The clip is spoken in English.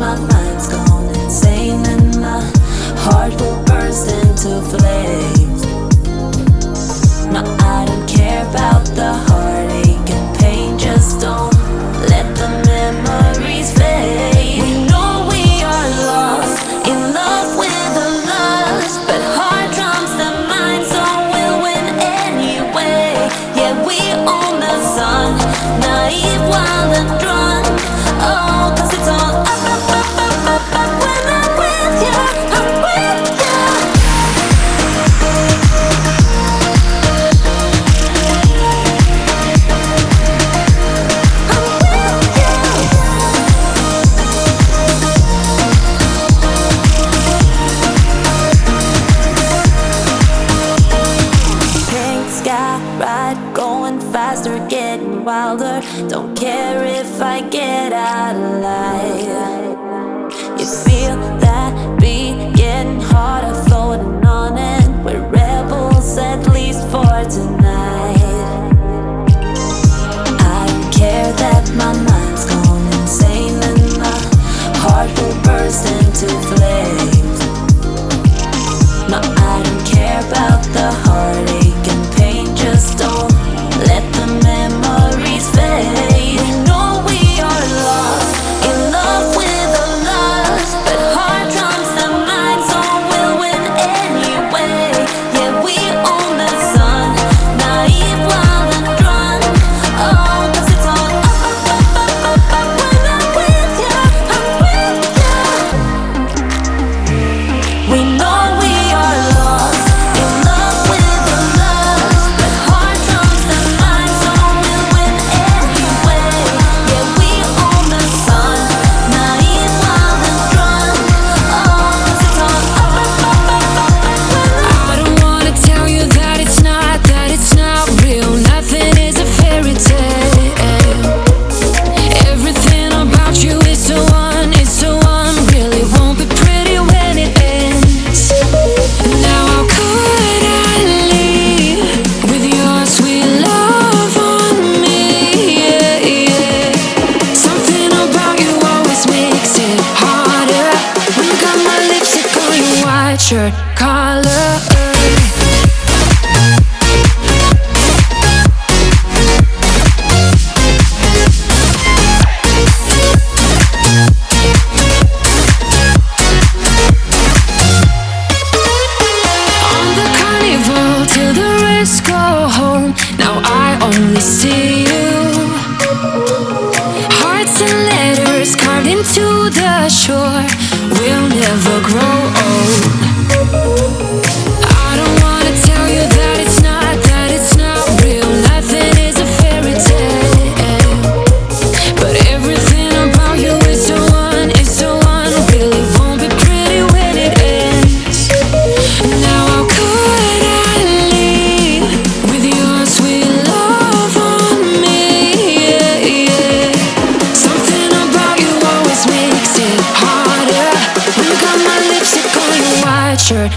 my mind's gone insane and my heart will burst into flames. No, I don't care about the heartache and pain, just don't let the memories fade. We know we are lost, in love with a lust, but heart drums the mind, so we'll win anyway. Yeah, we own the sun, naive, wild and drunk. Oh, 'cause it's all up, up, up, up, up, up. When I'm with you, I'm with you. Ride, going faster, getting wilder. Don't care if I get out alive. You feel that beat getting harder, floating on it. We're rebels, at least for tonight. I don't care that my mind's gone insane and my heart will burst into flames. No, I don't care about the heartache and pain, just don't let the memories fade. We know we are lost, in love with a lust, but heart drums the mind, so we'll win anyway. Yeah, we own the sun, naive, wild and drunk. Oh, 'cause it's all up, up, up, up, up, up. When I'm with you, I'm with you. We know we are lost, in love with a lust, but heart drums the mind, so we'll win anyway. Yeah, we own the sun, naive, wild and drunk. Oh, 'cause it's all up, up, up, up, up, up. I don't wanna tell you that it's not real. Nothing is a fairy tale. Everything about you is so unreal. It won't be pretty when it ends. Now how could I leave with your sweet love on me? Yeah, yeah. Something about you always makes it harder. When you got my lipstick on your white shirt collar. On the carnival till the rest go home. Now I only see you. Hearts and letters carved into the shore. We'll never grow old. I don't wanna tell you that it's not real. Nothing is a fairy tale. But everything about you is so unreal. It won't be pretty when it ends. Now how could I leave with your sweet love on me? Yeah, yeah. Something about you always makes it harder. When you got my lipstick on your white shirt